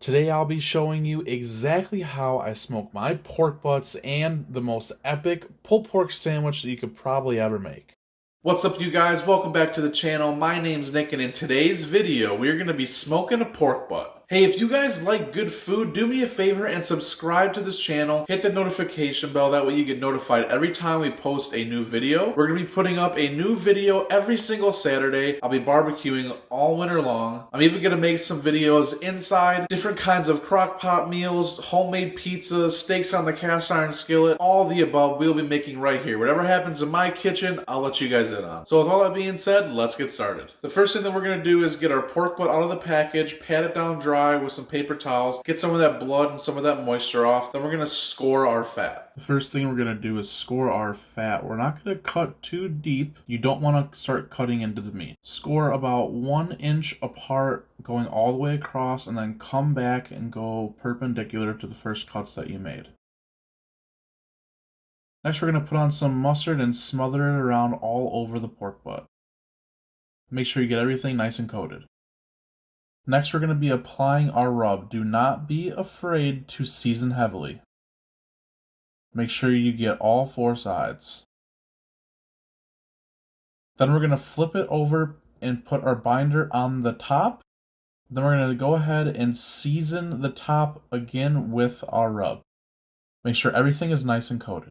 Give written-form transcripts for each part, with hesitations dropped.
Today I'll be showing you exactly how I smoke my pork butts and the most epic pulled pork sandwich that you could probably ever make. What's up, you guys? Welcome back to the channel. My name's Nick, and in today's video we're going to be smoking a pork butt. Hey, if you guys like good food, do me a favor and subscribe to this channel. Hit the notification bell, that way you get notified every time we post a new video. We're going to be putting up a new video every single Saturday. I'll be barbecuing all winter long. I'm even going to make some videos inside, different kinds of crock pot meals, homemade pizzas, steaks on the cast iron skillet, all the above we'll be making right here. Whatever happens in my kitchen, I'll let you guys in on. So with all that being said, let's get started. The first thing that we're going to do is get our pork butt out of the package, pat it down dry with some paper towels, get some of that blood and some of that moisture off. Then we're going to score our fat. The first thing we're going to do is score our fat. We're not going to cut too deep. You don't want to start cutting into the meat. Score about 1 inch apart, going all the way across, and then come back and go perpendicular to the first cuts that you made. Next, we're going to put on some mustard and smother it around all over the pork butt. Make sure you get everything nice and coated. Next, we're going to be applying our rub. Do not be afraid to season heavily. Make sure you get all 4 sides. Then we're going to flip it over and put our binder on the top. Then we're going to go ahead and season the top again with our rub. Make sure everything is nice and coated.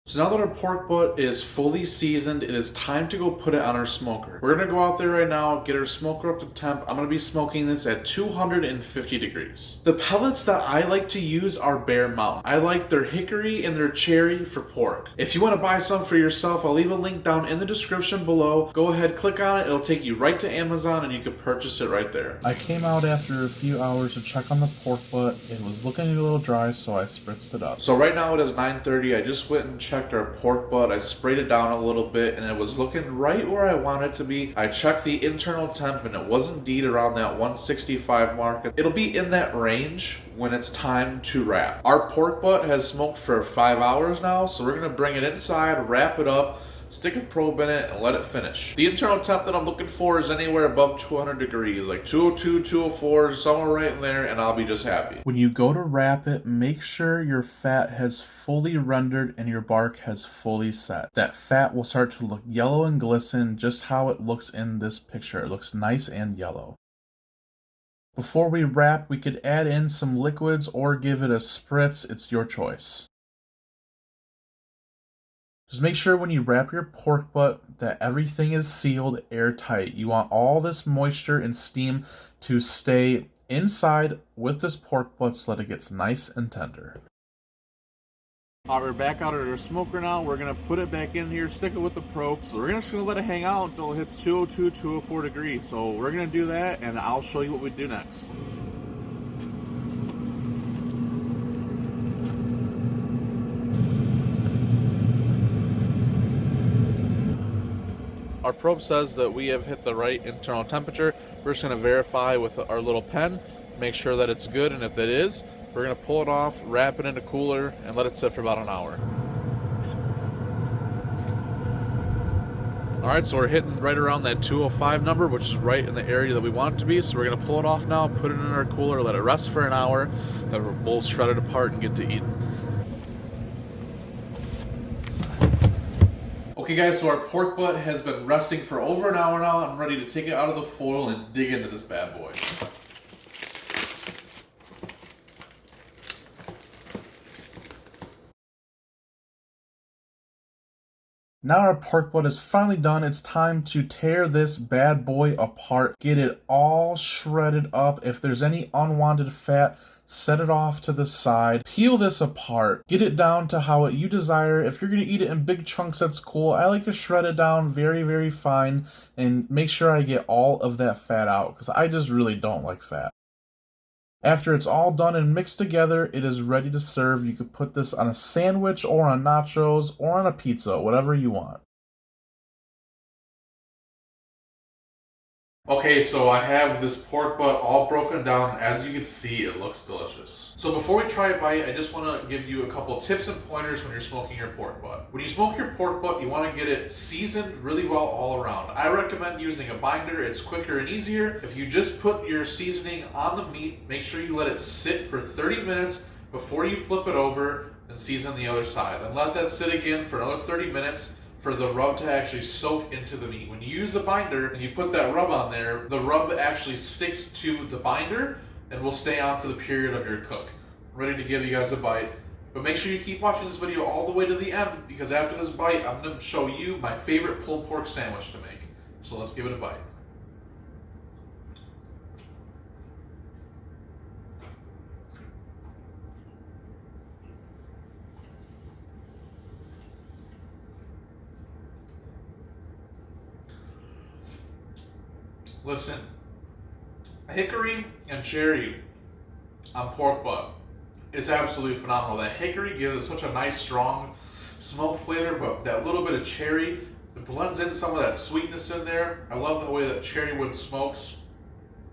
So now that our pork butt is fully seasoned, it is time to go put it on our smoker. We're going to go out there right now, get our smoker up to temp. I'm going to be smoking this at 250 degrees. The pellets that I like to use are Bear Mountain. I like their hickory and their cherry for pork. If you want to buy some for yourself, I'll leave a link down in the description below. Go ahead, click on it. It'll take you right to Amazon and you can purchase it right there. I came out after a few hours to check on the pork butt. It was looking a little dry, so I spritzed it up. So right now it is 9:30. I just went and checked our pork butt. I sprayed it down a little bit and it was looking right where I want it to be. I checked the internal temp and it was indeed around that 165 mark. It'll be in that range when it's time to wrap. Our pork butt has smoked for 5 hours now, so we're going to bring it inside, wrap it up, stick a probe in it, and let it finish. The internal temp that I'm looking for is anywhere above 200 degrees, like 202, 204, somewhere right in there, and I'll be just happy. When you go to wrap it, make sure your fat has fully rendered and your bark has fully set. That fat will start to look yellow and glisten, just how it looks in this picture. It looks nice and yellow. Before we wrap, we could add in some liquids or give it a spritz. It's your choice. Just make sure when you wrap your pork butt that everything is sealed airtight. You want all this moisture and steam to stay inside with this pork butt so that it gets nice and tender. Alright, we're back out at our smoker now. We're going to put it back in here, stick it with the probe. So we're just going to let it hang out until it hits 202, 204 degrees. So we're going to do that and I'll show you what we do next. Our probe says that we have hit the right internal temperature. We're just going to verify with our little pen, make sure that it's good, and if it is, we're going to pull it off, wrap it in a cooler, and let it sit for about an hour. Alright, so we're hitting right around that 205 number, which is right in the area that we want it to be. So we're going to pull it off now, put it in our cooler, let it rest for an hour, then we'll both shred it apart and get to eating. Okay guys, so our pork butt has been resting for over an hour now. I'm ready to take it out of the foil and dig into this bad boy. Now our pork butt is finally done. It's time to tear this bad boy apart. Get it all shredded up. If there's any unwanted fat, set it off to the side. Peel this apart. Get it down to how you desire. If you're going to eat it in big chunks, that's cool. I like to shred it down very, very fine and make sure I get all of that fat out because I just really don't like fat. After it's all done and mixed together, it is ready to serve. You could put this on a sandwich or on nachos or on a pizza, whatever you want. Okay, so I have this pork butt all broken down. As you can see, it looks delicious. So before we try a bite, I just want to give you a couple tips and pointers when you're smoking your pork butt. When you smoke your pork butt, you want to get it seasoned really well all around. I recommend using a binder. It's quicker and easier. If you just put your seasoning on the meat, make sure you let it sit for 30 minutes before you flip it over and season the other side. And let that sit again for another 30 minutes for the rub to actually soak into the meat. When you use a binder and you put that rub on there, the rub actually sticks to the binder and will stay on for the period of your cook. I'm ready to give you guys a bite, but make sure you keep watching this video all the way to the end, because after this bite, I'm going to show you my favorite pulled pork sandwich to make. So let's give it a bite. Listen, hickory and cherry on pork butt is absolutely phenomenal. That hickory gives it such a nice, strong smoke flavor, but that little bit of cherry, it blends in some of that sweetness in there. I love the way that cherry wood smokes.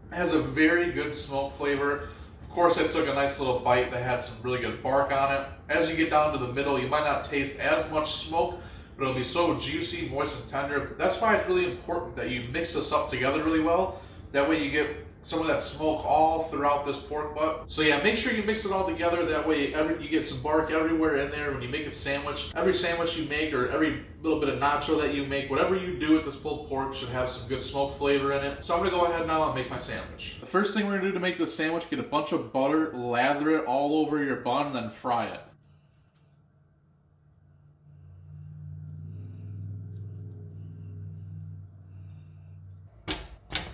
It has a very good smoke flavor. Of course, I took a nice little bite that had some really good bark on it. As you get down to the middle, you might not taste as much smoke, but it'll be so juicy, moist, and tender. That's why it's really important that you mix this up together really well. That way you get some of that smoke all throughout this pork butt. So yeah, make sure you mix it all together. That way you get some bark everywhere in there when you make a sandwich. Every sandwich you make, or every little bit of nacho that you make, whatever you do with this pulled pork should have some good smoke flavor in it. So I'm gonna go ahead now and make my sandwich. The first thing we're gonna do to make this sandwich, get a bunch of butter, lather it all over your bun, and then fry it.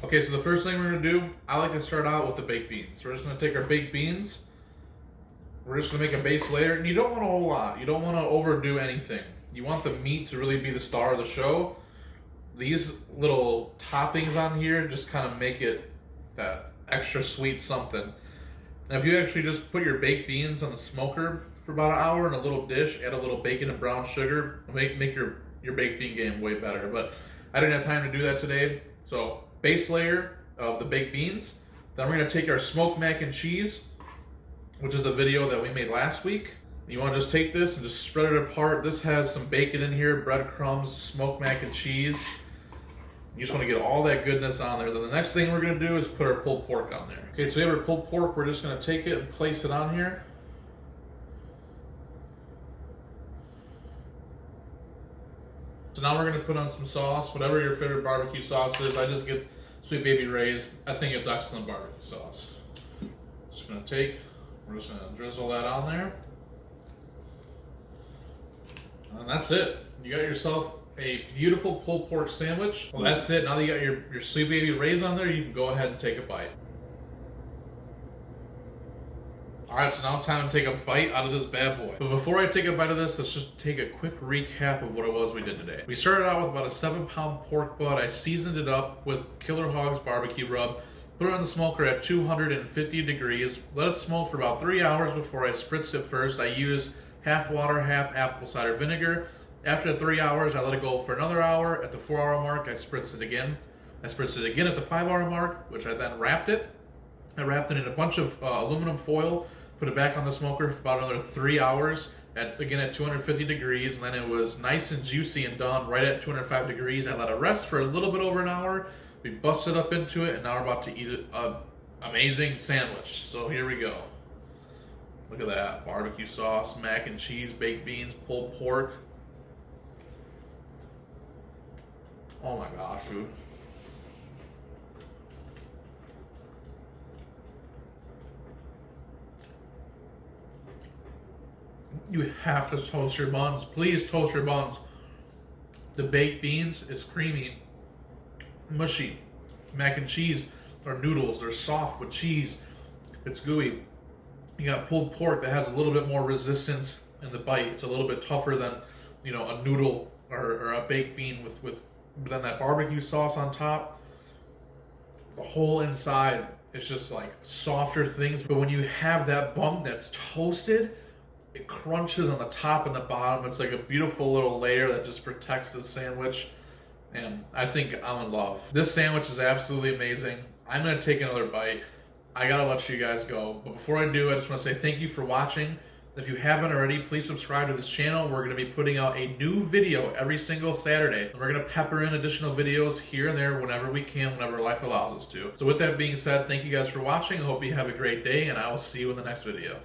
Okay, so the first thing we're gonna do, I like to start out with the baked beans. So we're just gonna take our baked beans, we're just gonna make a base layer, and you don't want a whole lot. You don't want to overdo anything. You want the meat to really be the star of the show. These little toppings on here just kind of make it that extra sweet something. Now if you actually just put your baked beans on the smoker for about an hour in a little dish, add a little bacon and brown sugar, make your baked bean game way better. But I didn't have time to do that today, so base layer of the baked beans. Then we're gonna take our smoked mac and cheese, which is the video that we made last week. You wanna just take this and just spread it apart. This has some bacon in here, breadcrumbs, smoked mac and cheese. You just wanna get all that goodness on there. Then the next thing we're gonna do is put our pulled pork on there. Okay, so we have our pulled pork. We're just gonna take it and place it on here. So now we're gonna put on some sauce, whatever your favorite barbecue sauce is. I just get Sweet Baby Ray's. I think it's excellent barbecue sauce. We're just gonna drizzle that on there. And that's it. You got yourself a beautiful pulled pork sandwich. Well, that's it. Now that you got your Sweet Baby Ray's on there, you can go ahead and take a bite. Alright, so now it's time to take a bite out of this bad boy. But before I take a bite of this, let's just take a quick recap of what it was we did today. We started out with about a 7-pound pork butt. I seasoned it up with Killer Hogs barbecue rub, put it on the smoker at 250 degrees, let it smoke for about 3 hours before I spritzed it first. I used half water, half apple cider vinegar. After 3 hours, I let it go for another hour. At the 4-hour mark, I spritzed it again. I spritzed it again at the 5-hour mark, which I then wrapped it. I wrapped it in a bunch of aluminum foil, put it back on the smoker for about another 3 hours, again at 250 degrees, and then it was nice and juicy and done right at 205 degrees. I let it rest for a little bit over an hour. We busted up into it, and now we're about to eat an amazing sandwich. So here we go. Look at that. Barbecue sauce, mac and cheese, baked beans, pulled pork. Oh my gosh, dude. You have to toast your buns. Please toast your buns. The baked beans is creamy, mushy. Mac and cheese are noodles. They're soft with cheese. It's gooey. You got pulled pork that has a little bit more resistance in the bite. It's a little bit tougher than, you know, a noodle or a baked bean with then that barbecue sauce on top. The whole inside is just like softer things. But when you have that bun that's toasted, it crunches on the top and the bottom. It's like a beautiful little layer that just protects the sandwich. And I think I'm in love. This sandwich is absolutely amazing. I'm gonna take another bite. I gotta let you guys go. But before I do, I just wanna say thank you for watching. If you haven't already, please subscribe to this channel. We're gonna be putting out a new video every single Saturday. And we're gonna pepper in additional videos here and there whenever we can, whenever life allows us to. So with that being said, thank you guys for watching. I hope you have a great day, and I will see you in the next video.